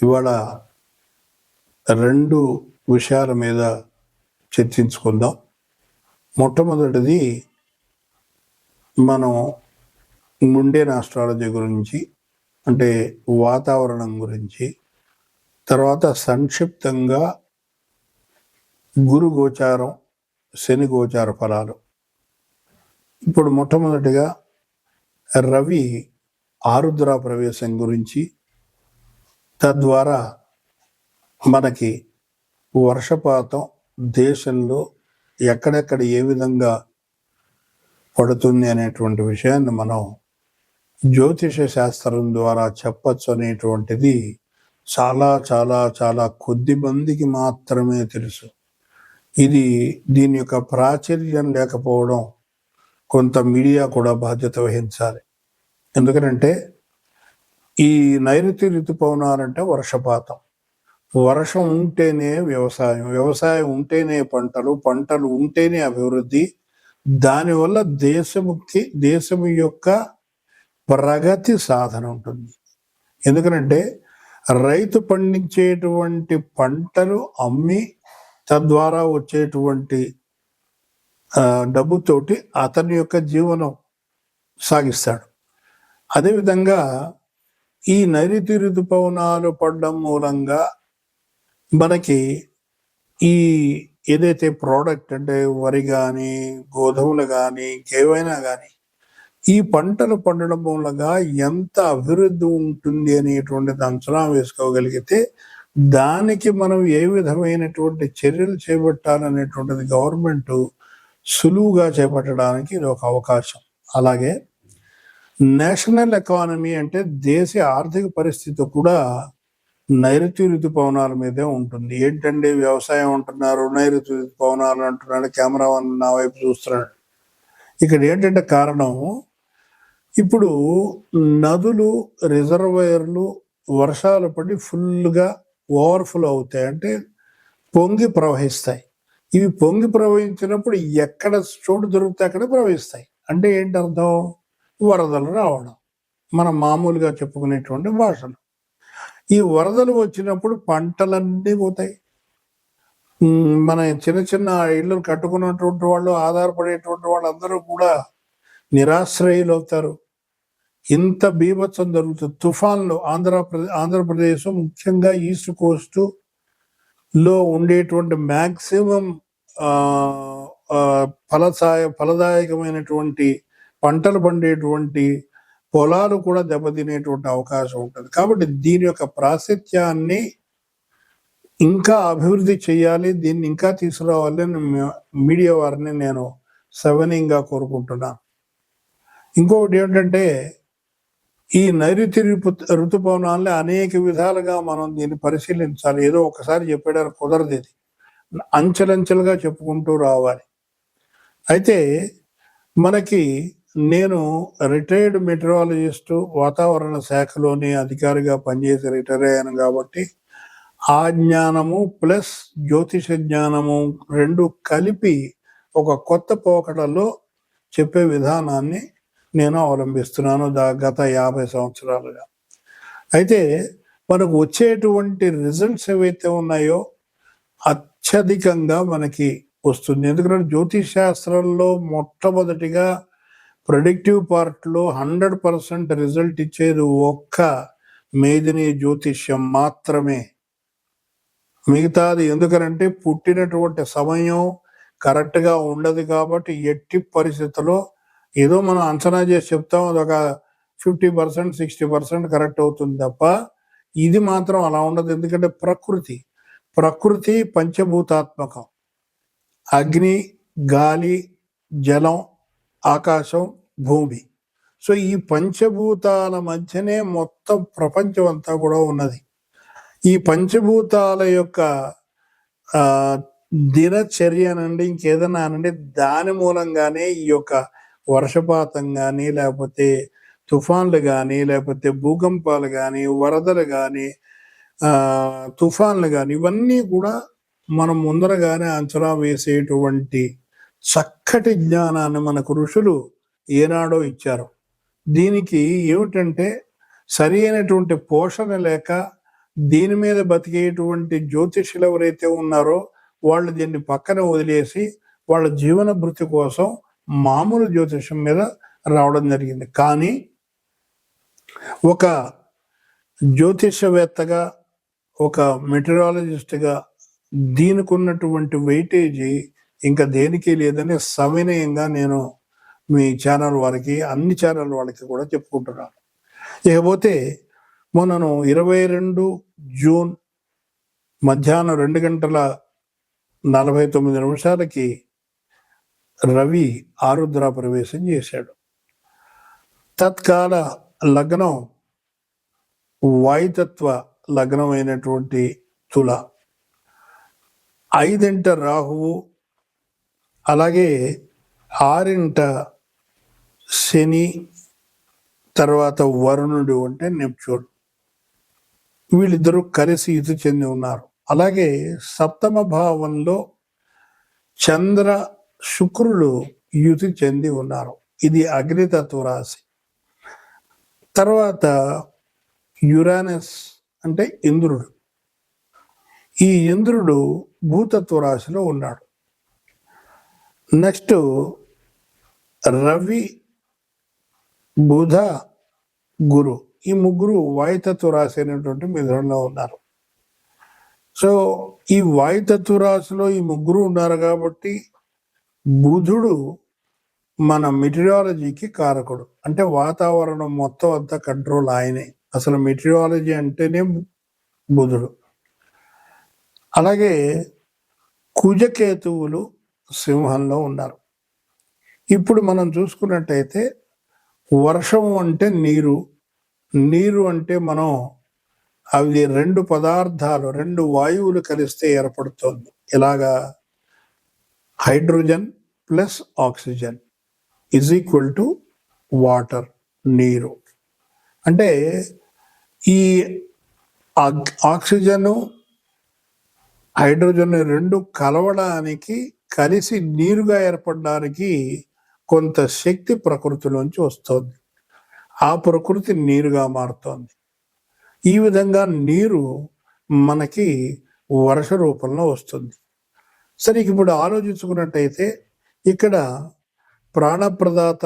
ఇవాళ 2 విషయాల మీద చర్చించుకుందాం. మొట్టమొదటిది మనం ముండేన్ ఆస్ట్రాలజీ గురించి, అంటే వాతావరణం గురించి, తర్వాత సంక్షిప్తంగా గురు గోచారం, శని గోచార ఫలాలు. ఇప్పుడు మొట్టమొదటిగా రవి ఆరుద్ర ప్రవేశం గురించి, తద్వారా మనకి వర్షపాతం దేశంలో ఎక్కడెక్కడ ఏ విధంగా పడుతుంది అనేటువంటి విషయాన్ని మనం జ్యోతిష శాస్త్రం ద్వారా చెప్పచ్చు అనేటువంటిది చాలా చాలా చాలా కొద్ది మందికి మాత్రమే తెలుసు. దీని యొక్క ప్రాచుర్యం లేకపోవడం కొంత మీడియా కూడా బాధ్యత వహించాలి. ఎందుకంటే ఈ నైరుతి ఋతుపవనాలంటే వర్షపాతం, వర్షం ఉంటేనే వ్యవసాయం, వ్యవసాయం ఉంటేనే పంటలు, పంటలు ఉంటేనే అభివృద్ధి. దానివల్ల దేశం యొక్క ప్రగతి సాధన ఉంటుంది. ఎందుకంటే రైతు పండించేటువంటి పంటలు అమ్మి తద్వారా వచ్చేటువంటి డబ్బుతోటి అతని యొక్క జీవనం సాగిస్తాడు. అదేవిధంగా ఈ నైరుతి ఋతుపవనాలు పడడం మూలంగా మనకి ఈ ఏదైతే ప్రోడక్ట్ అంటే వరి కానీ, గోధుమలు కానీ, ఇంకేవైనా కానీ ఈ పంటలు పండడం మూలంగా ఎంత అభివృద్ధి ఉంటుంది అనేటువంటిది అంచనా వేసుకోగలిగితే దానికి మనం ఏ విధమైనటువంటి చర్యలు చేపట్టాలనేటువంటిది గవర్నమెంట్ సులువుగా చేపట్టడానికి ఇది ఒక అవకాశం. అలాగే నేషనల్ ఎకానమీ అంటే దేశ ఆర్థిక పరిస్థితి కూడా నైరుతి ఋతుపవనాల మీదే ఉంటుంది. ఏంటంటే వ్యవసాయం అంటున్నారు, నైరుతి ఋతుపవనాలు అంటున్నాడు, కెమెరా నా వైపు చూస్తున్నాడు. ఇక్కడ ఏంటంటే కారణం, ఇప్పుడు నదులు, రిజర్వాయర్లు వర్షాలు పడి ఫుల్గా ఓవర్ఫ్లో అవుతాయి, అంటే పొంగి ప్రవహిస్తాయి. ఇవి పొంగి ప్రవహించినప్పుడు ఎక్కడ చోటు దొరికితే అక్కడ ప్రవహిస్తాయి. అంటే ఏంటి అర్థం? వరదలు రావడం, మనం మామూలుగా చెప్పుకునేటువంటి భాషలు. ఈ వరదలు వచ్చినప్పుడు పంటలన్నీ పోతాయి. మన చిన్న చిన్న ఇళ్ళు కట్టుకున్నటువంటి వాళ్ళు, ఆధారపడేటువంటి వాళ్ళందరూ కూడా నిరాశ్రయులు అవుతారు. ఇంత బీభత్సం జరుగుతుంది. తుఫాన్లు ఆంధ్రప్రదేశ్ ముఖ్యంగా ఈస్ట్ కోస్ట్ లో ఉండేటువంటి మ్యాక్సిమం ఫలదాయకమైనటువంటి పంటలు పండేటువంటి పొలాలు కూడా దెబ్బతినేటువంటి అవకాశం ఉంటుంది. కాబట్టి దీని యొక్క ప్రాశస్త్యాన్ని ఇంకా అభివృద్ధి చేయాలి, దీన్ని ఇంకా తీసుకురావాలని మీడియా వారిని నేను సవినయంగా కోరుకుంటున్నాను. ఇంకొకటి ఏంటంటే, ఈ నైరుతి ఋతుపవనాల్ని అనేక విధాలుగా మనం దీన్ని పరిశీలించాలి. ఏదో ఒకసారి చెప్పేయడానికి కుదరదు. ఇది అంచెలంచెలుగా చెప్పుకుంటూ రావాలి. అయితే మనకి నేను రిటైర్డ్ మెటీరియాలజిస్టు, వాతావరణ శాఖలోని అధికారిగా పనిచేసి రిటైర్ అయ్యాను. కాబట్టి ఆ జ్ఞానము ప్లస్ జ్యోతిష జ్ఞానము 2 కలిపి ఒక కొత్త పోకడలో చెప్పే విధానాన్ని నేను అవలంబిస్తున్నాను గత 50 సంవత్సరాలుగా. అయితే మనకు వచ్చేటువంటి రిజల్ట్స్ ఏవైతే ఉన్నాయో అత్యధికంగా మనకి వస్తుంది. ఎందుకంటే జ్యోతిష్ శాస్త్రంలో మొట్టమొదటిగా ప్రెడిక్టివ్ పార్ట్లో 100% రిజల్ట్ ఇచ్చేది ఒక్క మేదిని జ్యోతిష్యం మాత్రమే. మిగతాది ఎందుకనంటే పుట్టినటువంటి సమయం కరెక్ట్గా ఉండదు. కాబట్టి ఎట్టి పరిస్థితుల్లో ఏదో మనం అంచనా చేసి చెప్తాం, అదొక 50%, 60% కరెక్ట్ అవుతుంది తప్ప ఇది మాత్రం అలా ఉండదు. ఎందుకంటే ప్రకృతి పంచభూతాత్మకం. అగ్ని, గాలి, జలం, ఆకాశం, భూమి. సో ఈ పంచభూతాల మధ్యనే మొత్తం ప్రపంచం అంతా కూడా ఉన్నది. ఈ పంచభూతాల యొక్క దినచర్య నుండి ఇంకేదన్నా అనండి, దాని మూలంగానే ఈ యొక్క వర్షపాతం కానీ, లేకపోతే తుఫాన్లు కానీ, లేకపోతే భూకంపాలు కానీ, వరదలు కానీ, తుఫాన్లు కానీ, ఇవన్నీ కూడా మనం ముందరగానే అంచనా వేసేటువంటి చక్కటి జ్ఞానాన్ని మనకు ఋషులు ఏనాడో ఇచ్చారు. దీనికి ఏమిటంటే సరి అయినటువంటి పోషణ లేక దీని మీద బతికేటువంటి జ్యోతిష్యులు ఎవరైతే ఉన్నారో వాళ్ళు దీన్ని పక్కన వదిలేసి వాళ్ళ జీవన భృతి కోసం మామూలు జ్యోతిష్యం మీద రావడం జరిగింది. కానీ ఒక జ్యోతిషవేత్తగా, ఒక మెటీరియాలజిస్ట్గా దీనికి ఉన్నటువంటి వెయిటేజీ ఇంకా దేనికి లేదని సవినయంగా నేను మీ ఛానల్ వారికి, అన్ని ఛానల్ వాళ్ళకి కూడా చెప్పుకుంటున్నాను. ఇకపోతే మొన్నను 22 జూన్ మధ్యాహ్నం 2:49 రవి ఆరుద్ర ప్రవేశం చేశాడు. తత్కాల లగ్నం వాయుతత్వ లగ్నం అయినటువంటి తుల, 5ంట రాహువు, అలాగే 6ంట శని, తర్వాత వరుణుడు అంటే నెప్ట్యూన్, వీళ్ళిద్దరూ కలిసి యుతి చెంది ఉన్నారు. అలాగే 7వ భావంలో చంద్ర శుక్రులు యుతి చెంది ఉన్నారు. ఇది అగ్నితత్వ రాశి. తర్వాత యురానస్ అంటే ఇంద్రుడు, ఈ ఇంద్రుడు భూతత్వ రాశిలో ఉన్నాడు. నెక్స్ట్ రవి, బుధ, గురు, ఈ ముగ్గురు వాయుతత్వ రాశి అయినటువంటి మిథునంలో ఉన్నారు. సో ఈ వాయుతత్వ రాశిలో ఈ ముగ్గురు ఉన్నారు కాబట్టి బుధుడు మన మెటీరియాలజీకి కారకుడు. అంటే వాతావరణం మొత్తం అంతా కంట్రోల్ ఆయనే. అసలు మెటీరియాలజీ అంటేనే బుధుడు. అలాగే కుజకేతువులు సింహంలో ఉన్నారు. ఇప్పుడు మనం చూసుకున్నట్టయితే వర్షం అంటే నీరు, నీరు అంటే మనం అవి 2 పదార్థాలు, 2 వాయువులు కలిస్తే ఏర్పడుతుంది. ఇలాగా hydrogen plus oxygen is equal to water, నీరు. అంటే ఈ ఆక్సిజను హైడ్రోజన్ 2 కలవడానికి, కలిసి నీరుగా ఏర్పడడానికి కొంత శక్తి ప్రకృతిలోంచి వస్తుంది. ఆ ప్రకృతి నీరుగా మారుతోంది. ఈ విధంగా నీరు మనకి వర్ష రూపంలో వస్తుంది. సరే, ఇప్పుడు ఆలోచించుకున్నట్టయితే ఇక్కడ ప్రాణప్రదాత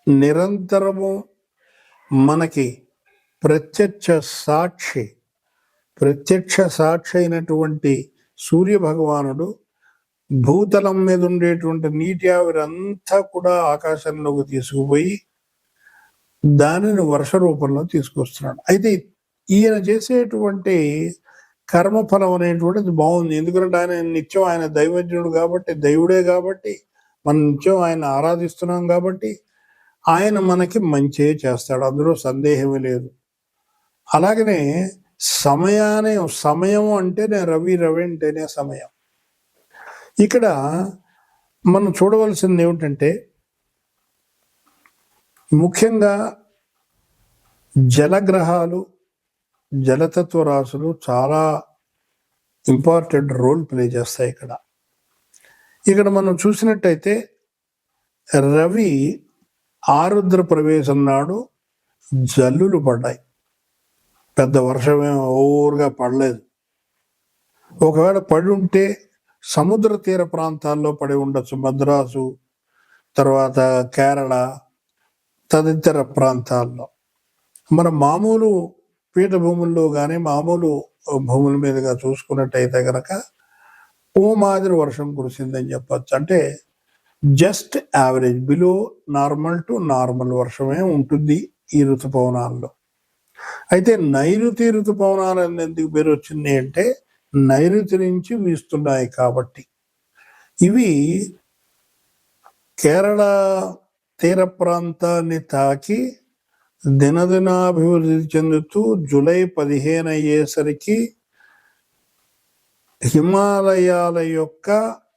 నిరంతరము మనకి ప్రత్యక్ష సాక్షి అయినటువంటి సూర్య భగవానుడు భూతలం మీద ఉండేటువంటి నీటి ఆవిరంతా కూడా ఆకాశంలోకి తీసుకుపోయి దానిని వర్ష రూపంలో తీసుకొస్తున్నాడు. అయితే ఈయన చేసేటువంటి కర్మఫలం అనేటువంటిది బాగుంది. ఎందుకంటే ఆయన నిత్యం, ఆయన దైవజ్ఞుడు కాబట్టి, దైవుడే కాబట్టి, మనం నిత్యం ఆయన ఆరాధిస్తున్నాం కాబట్టి ఆయన మనకి మంచే చేస్తాడు, అందులో సందేహమే లేదు. అలాగనే సమయం అంటేనే రవి అంటేనే సమయం. ఇక్కడ మనం చూడవలసింది ఏమిటంటే ముఖ్యంగా జలగ్రహాలు, జలతత్వ రాశులు చాలా ఇంపార్టెంట్ రోల్ ప్లే చేస్తాయి. ఇక్కడ మనం చూసినట్టయితే రవి ఆరుద్ర ప్రవేశం నాడు జల్లులు పడ్డాయి. పెద్ద వర్షమేం ఓవర్గా పడలేదు. ఒకవేళ పడి ఉంటే సముద్ర తీర ప్రాంతాల్లో పడి ఉండొచ్చు. మద్రాసు, తర్వాత కేరళ, తదితర ప్రాంతాల్లో. మన మామూలు పీఠభూముల్లో కానీ, మామూలు భూముల మీదుగా చూసుకున్నట్టయితే కనుక ఓ మాదిరి వర్షం కురిసిందని చెప్పచ్చు. అంటే just average, below normal to normal వర్షమే ఉంటుంది ఈ ఋతుపవనాల్లో. అయితే నైరుతి ఋతుపవనాలు ఎందుకు పేరు వచ్చింది అంటే నైరుతి నుంచి వీస్తున్నాయి కాబట్టి. ఇవి కేరళ తీర ప్రాంతాన్ని తాకి దినదినాభివృద్ధి చెందుతూ జూలై 15 అయ్యేసరికి హిమాలయాల యొక్క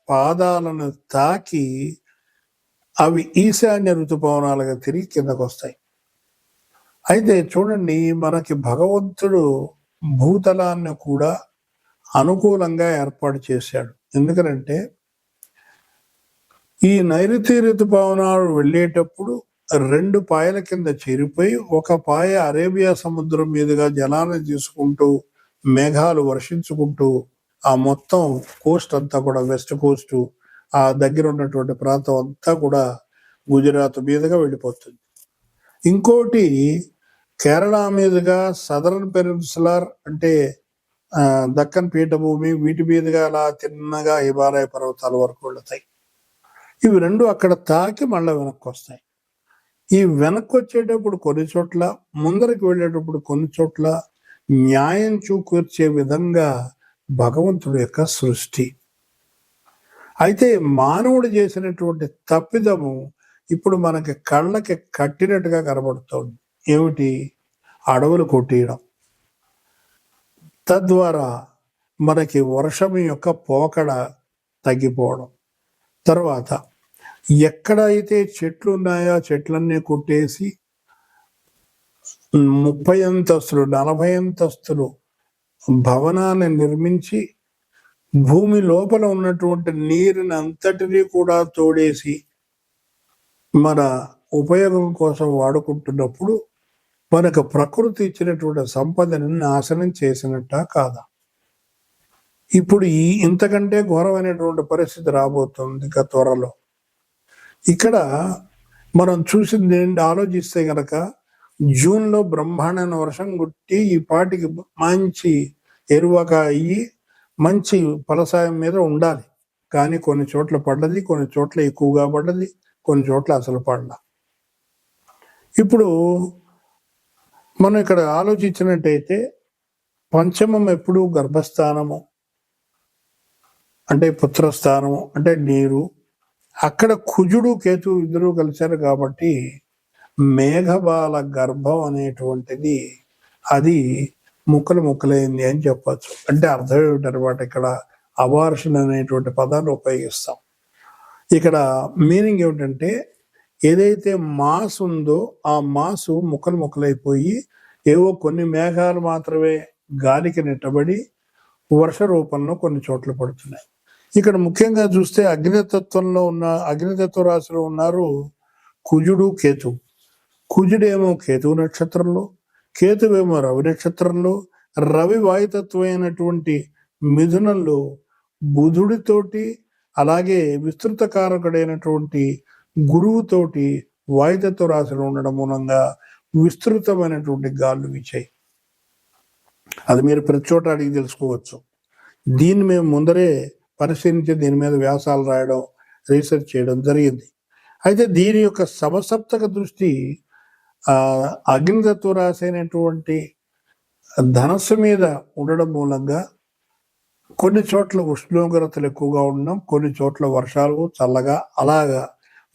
పాదాలను తాకి అవి ఈశాన్య ఋతుపవనాలుగా తిరిగి కిందకు వస్తాయి. అయితే చూడండి, మనకి భగవంతుడు భూతలాన్ని కూడా అనుకూలంగా ఏర్పాటు చేశాడు. ఎందుకంటే ఈ నైరుతి ఋతుపవనాలు వెళ్ళేటప్పుడు 2 పాయల కింద చేరిపోయి ఒక పాయ అరేబియా సముద్రం మీదుగా జలాన్ని తీసుకుంటూ మేఘాలు వర్షించుకుంటూ ఆ మొత్తం కోస్ట్ అంతా కూడా వెస్ట్ కోస్ట్ ఆ దగ్గర ఉన్నటువంటి ప్రాంతం అంతా కూడా గుజరాత్ మీదుగా వెళ్ళిపోతుంది. ఇంకోటి కేరళ మీదుగా సదరన్ పెనిన్సులార్ అంటే దక్కన్ పీఠభూమి వీటి మీదుగా అలా తిన్నగా హిమాలయ పర్వతాల వరకు వెళతాయి. ఇవి 2 అక్కడ తాకి మళ్ళీ వెనక్కి వస్తాయి. ఈ వెనక్కి వచ్చేటప్పుడు కొన్ని చోట్ల, ముందరికి వెళ్ళేటప్పుడు కొన్ని చోట్ల న్యాయం చూకూర్చే విధంగా భగవంతుడి యొక్క సృష్టి. అయితే మానవుడు చేసినటువంటి తప్పిదము ఇప్పుడు మనకి కళ్ళకి కట్టినట్టుగా కనబడుతోంది. ఏమిటి? అడవులు కొట్టేయడం. తద్వారా మనకి వర్షం యొక్క పోకడ తగ్గిపోవడం. తర్వాత ఎక్కడైతే చెట్లు ఉన్నాయో చెట్లన్నీ కొట్టేసి 30 అంతస్తులు 40 అంతస్తులు భవనాన్ని నిర్మించి భూమి లోపల ఉన్నటువంటి నీరుని అంతటినీ కూడా తోడేసి మన ఉపయోగం కోసం వాడుకుంటున్నప్పుడు మనకు ప్రకృతి ఇచ్చినటువంటి సంపదని నాశనం చేసినట్ట కాదా? ఇప్పుడు ఇంతకంటే ఘోరమైనటువంటి పరిస్థితి రాబోతుంది ఇక త్వరలో. ఇక్కడ మనం చూసింది ఏంటి ఆలోచిస్తే గనక జూన్లో బ్రహ్మాండమైన వర్షం కొట్టి ఈ పాటికి మంచి ఎరువక అయ్యి మంచి ఫలసాయం మీద ఉండాలి. కానీ కొన్ని చోట్ల పడ్డది, కొన్ని చోట్ల ఎక్కువగా పడ్డది, కొన్ని చోట్ల అసలు పడలా. ఇప్పుడు మనం ఇక్కడ ఆలోచించినట్టయితే పంచమం ఎప్పుడు గర్భస్థానము అంటే పుత్రస్థానము అంటే నీరు. అక్కడ కుజుడు కేతు ఇద్దరు కలిశారు కాబట్టి మేఘబాల గర్భం అనేటువంటిది అది ముక్కలైంది అని చెప్పచ్చు. అంటే అర్థం ఏమిటనమాట, ఇక్కడ అబార్షన్ అనేటువంటి పదాన్ని ఉపయోగిస్తాం. ఇక్కడ మీనింగ్ ఏమిటంటే ఏదైతే మాస్ ఉందో ఆ మాసు ముక్కలైపోయి ఏవో కొన్ని మేఘాలు మాత్రమే గాలికి నెట్టబడి వర్ష రూపంలో కొన్ని చోట్ల పడుతున్నాయి. ఇక్కడ ముఖ్యంగా చూస్తే అగ్నితత్వ రాశిలో ఉన్నారు కుజుడు కేతు. కుజుడేమో కేతువు నక్షత్రంలో, కేతువేమో రవి నక్షత్రంలో, రవి వాయుతత్వమైనటువంటి మిథునంలో బుధుడితోటి అలాగే విస్తృత కారకుడైనటువంటి గురువుతోటి వాయుతత్వ రాశిలో ఉండడం మూలంగా విస్తృతమైనటువంటి గాళ్ళు వీచాయి. అది మీరు ప్రతి చోట అడిగి తెలుసుకోవచ్చు. దీన్ని మేము ముందరే పరిశీలించి దీని మీద వ్యాసాలు రాయడం, రీసెర్చ్ చేయడం జరిగింది. అయితే దీని యొక్క సమసప్తక దృష్టి అగ్నితత్వ రాశి అయినటువంటి ధనస్సు మీద ఉండడం మూలంగా కొన్ని చోట్ల ఉష్ణోగ్రతలు ఎక్కువగా ఉండడం, కొన్ని చోట్ల వర్షాలు చల్లగా అలాగా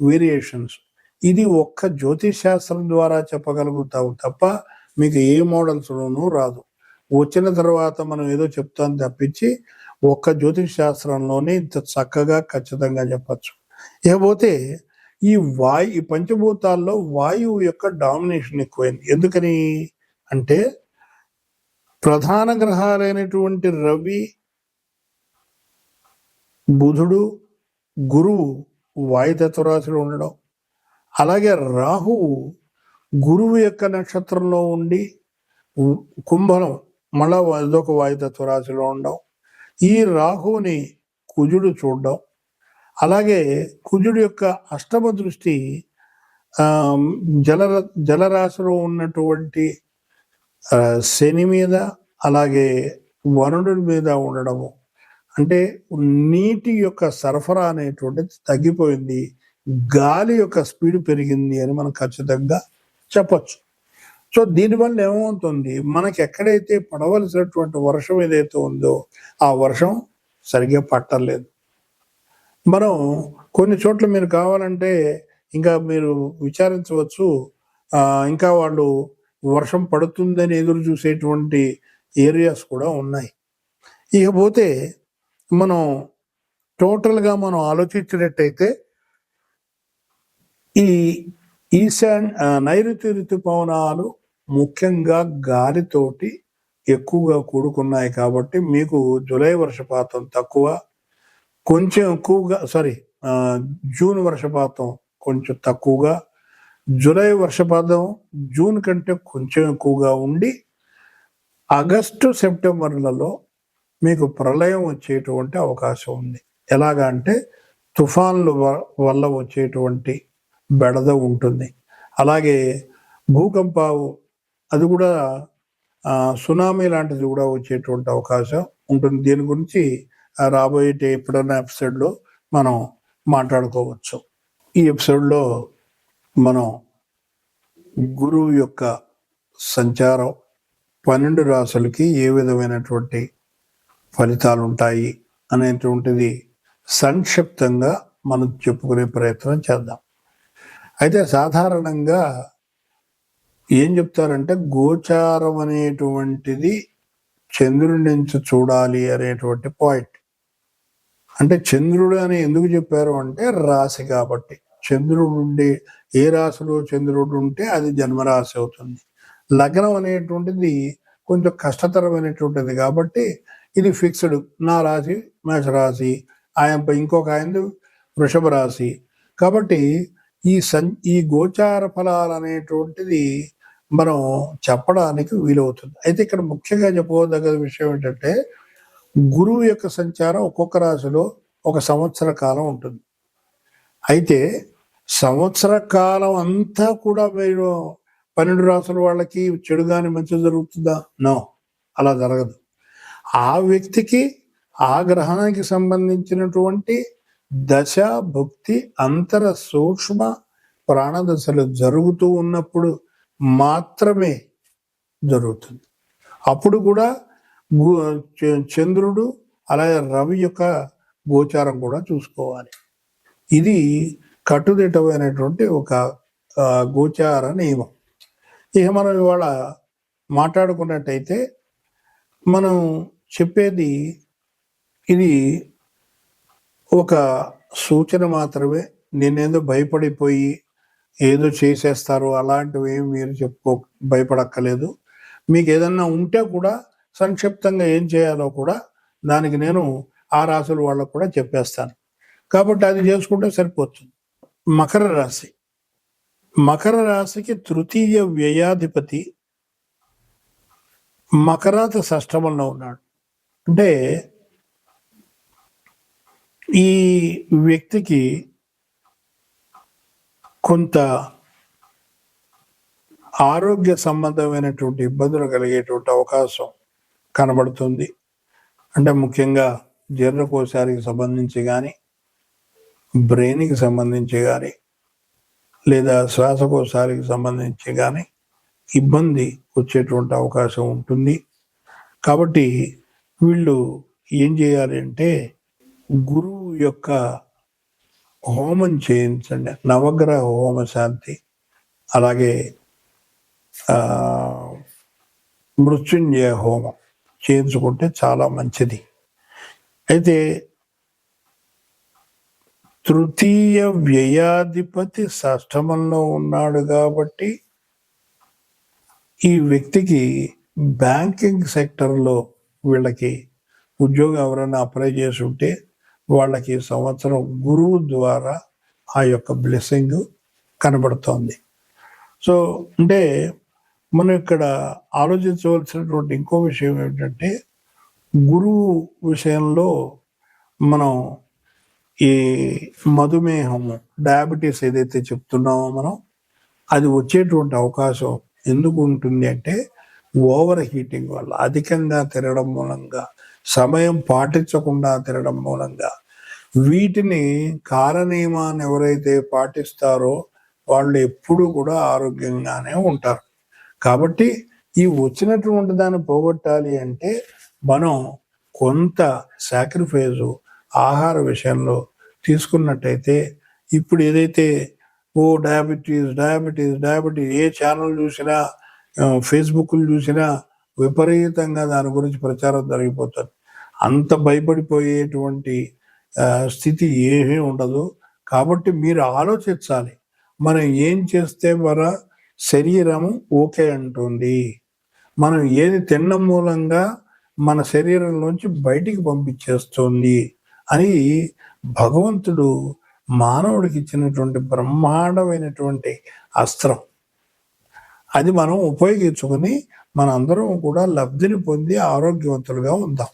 వేరియేషన్స్. ఇది ఒక్క జ్యోతిష్ శాస్త్రం ద్వారా చెప్పగలుగుతావు తప్ప మీకు ఏ మోడల్స్లోనూ రాదు. వచ్చిన తర్వాత మనం ఏదో చెప్తాం తప్పించి ఒక్క జ్యోతిష్ శాస్త్రంలోనే ఇంత చక్కగా ఖచ్చితంగా చెప్పచ్చు. ఇకపోతే ఈ పంచభూతాల్లో వాయువు యొక్క డామినేషన్ ఎక్కువైంది. ఎందుకని అంటే ప్రధాన గ్రహాలైనటువంటి రవి, బుధుడు, గురువు వాయుతత్వ రాశిలో ఉండడం, అలాగే రాహువు గురువు యొక్క నక్షత్రంలో ఉండి కుంభం మళ్ళా అదొక వాయుతత్వ రాశిలో ఉండడం, ఈ రాహువుని కుజుడు చూడడం, అలాగే కుజుడు యొక్క అష్టమ దృష్టి జలరాశిలో ఉన్నటువంటి శని మీద అలాగే వరుణుడి మీద ఉండడము. అంటే నీటి యొక్క సరఫరా అనేటువంటిది తగ్గిపోయింది, గాలి యొక్క స్పీడ్ పెరిగింది అని మనం ఖచ్చితంగా చెప్పచ్చు. సో దీనివల్ల ఏమవుతుంది, మనకి ఎక్కడైతే పడవలసినటువంటి వర్షం ఏదైతే ఉందో ఆ వర్షం సరిగ్గా పట్టలేదు. మనం కొన్ని చోట్ల మీరు కావాలంటే ఇంకా మీరు విచారించవచ్చు, ఇంకా వాళ్ళు వర్షం పడుతుందని ఎదురు చూసేటువంటి ఏరియాస్ కూడా ఉన్నాయి. ఇకపోతే మనం టోటల్గా మనం ఆలోచించినట్టయితే ఈ నైరుతి ఋతుపవనాలు ముఖ్యంగా గాలితోటి ఎక్కువగా కూడుకున్నాయి కాబట్టి మీకు జూలై వర్షపాతం తక్కువ, కొంచెం ఎక్కువగా జూన్ వర్షపాతం కొంచెం తక్కువగా, జూలై వర్షపాతం జూన్ కంటే కొంచెం ఎక్కువగా ఉండి ఆగస్టు సెప్టెంబర్లలో మీకు ప్రళయం వచ్చేటువంటి అవకాశం ఉంది. ఎలాగా అంటే తుఫాన్లు వల్ల వచ్చేటువంటి బెడద ఉంటుంది. అలాగే భూకంపాలు అది కూడా సునామీ లాంటిది కూడా వచ్చేటువంటి అవకాశం ఉంటుంది. దీని గురించి రాబోయే ఎప్పుడైనా ఎపిసోడ్లో మనం మాట్లాడుకోవచ్చు. ఈ ఎపిసోడ్లో మనం గురువు యొక్క సంచారం 12 రాశులకి ఏ విధమైనటువంటి ఫలితాలు ఉంటాయి అనేటువంటిది సంక్షిప్తంగా మనం చెప్పుకునే ప్రయత్నం చేద్దాం. అయితే సాధారణంగా ఏం చెప్తారంటే గోచారం అనేటువంటిది చంద్రుడి నుంచి చూడాలి అనేటువంటి పాయింట్. అంటే చంద్రుడు అని ఎందుకు చెప్పారు అంటే రాశి కాబట్టి. చంద్రుడు ఉండి ఏ రాశిలో చంద్రుడు ఉంటే అది జన్మరాశి అవుతుంది. లగ్నం అనేటువంటిది కొంచెం కష్టతరమైనటువంటిది కాబట్టి ఇది ఫిక్స్డ్. నా రాశి మేషరాశి, ఆయన ఇంకొక ఆయన వృషభ రాశి. కాబట్టి ఈ గోచార ఫలాలు అనేటువంటిది మనం చెప్పడానికి వీలవుతుంది. అయితే ఇక్కడ ముఖ్యంగా చెప్పుకోదగ్గ విషయం ఏంటంటే గురువు యొక్క సంచారం ఒక్కొక్క రాశిలో ఒక సంవత్సర కాలం ఉంటుంది. అయితే సంవత్సర కాలం అంతా కూడా మీరు 12 రాసుల వాళ్ళకి చెడు కానీ మంచి జరుగుతుందా? నో, అలా జరగదు. ఆ వ్యక్తికి ఆ గ్రహానికి సంబంధించినటువంటి దశ భుక్తి అంతర సూక్ష్మ ప్రాణదశలు జరుగుతూ ఉన్నప్పుడు మాత్రమే జరుగుతుంది. అప్పుడు కూడా చంద్రుడు అలాగే రవి యొక్క గోచారం కూడా చూసుకోవాలి. ఇది కట్టుదిట్టమైనటువంటి ఒక గోచార నియమం. ఇక మనం ఇవాళ మాట్లాడుకున్నట్టయితే మనం చెప్పేది ఇది ఒక సూచన మాత్రమే. నేనేదో భయపడిపోయి ఏదో చేసేస్తారు అలాంటివి ఏమి మీరు భయపడక్కర్లేదు. మీకు ఏదన్నా ఉంటే కూడా సంక్షిప్తంగా ఏం చేయాలో కూడా దానికి నేను ఆ రాశుల వాళ్ళకు కూడా చెప్పేస్తాను. కాబట్టి అది చేసుకుంటే సరిపోతుంది. మకర రాశి. మకర రాశికి తృతీయ వ్యయాధిపతి మకరాత షష్టమంలో ఉన్నాడు. అంటే ఈ వ్యక్తికి కొంత ఆరోగ్య సంబంధమైనటువంటి ఇబ్బందులు కలిగేటువంటి అవకాశం కనబడుతుంది. అంటే ముఖ్యంగా జీర్ణకోశానికి సంబంధించి కానీ, బ్రెయిన్కి సంబంధించి కానీ, లేదా శ్వాసకోశానికి సంబంధించి కానీ ఇబ్బంది వచ్చేటువంటి అవకాశం ఉంటుంది. కాబట్టి వీళ్ళు ఏం చేయాలి అంటే గురువు యొక్క హోమం చేయించండి. నవగ్రహ హోమ శాంతి, అలాగే మృత్యుంజయ హోమం చేయించుకుంటే చాలా మంచిది. అయితే తృతీయ వ్యయాధిపతి షష్టమంలో ఉన్నాడు కాబట్టి ఈ వ్యక్తికి బ్యాంకింగ్ సెక్టర్లో వీళ్ళకి ఉద్యోగం ఎవరైనా అప్లై చేసి ఉంటే వాళ్ళకి సంవత్సరం గురువు ద్వారా ఆ యొక్క బ్లెస్సింగ్ కనబడుతోంది. సో అంటే మనం ఇక్కడ ఆలోచించవలసినటువంటి ఇంకో విషయం ఏమిటంటే గురువు విషయంలో మనం ఈ మధుమేహము, డయాబెటీస్ ఏదైతే చెప్తున్నామో మనం అది వచ్చేటువంటి అవకాశం ఎందుకు ఉంటుంది అంటే ఓవర్ హీటింగ్ వల్ల, అధికంగా తిరగడం మూలంగా, సమయం పాటించకుండా తిరగడం మూలంగా. వీటిని కాలనియమాన్ని ఎవరైతే పాటిస్తారో వాళ్ళు ఎప్పుడు కూడా ఆరోగ్యంగానే ఉంటారు. కాబట్టి ఈ వచ్చినటువంటి దాన్ని పోగొట్టాలి అంటే మనం కొంత సాక్రిఫైజు ఆహార విషయంలో తీసుకున్నట్టయితే ఇప్పుడు ఏదైతే డయాబెటీస్ ఏ ఛానల్ చూసినా, ఫేస్బుక్లు చూసినా విపరీతంగా దాని గురించి ప్రచారం జరిగిపోతుంది. అంత భయపడిపోయేటువంటి స్థితి ఏమీ ఉండదు. కాబట్టి మీరు ఆలోచించాలి, మనం ఏం చేస్తే మన శరీరము ఓకే అంటుంది, మనం ఏది తినడం మూలంగా మన శరీరంలోంచి బయటికి పంపించేస్తుంది అని భగవంతుడు మానవుడికి ఇచ్చినటువంటి బ్రహ్మాండమైనటువంటి అస్త్రం. అది మనం ఉపయోగించుకొని మనందరం కూడా లబ్ధిని పొంది ఆరోగ్యవంతులుగా ఉందాం.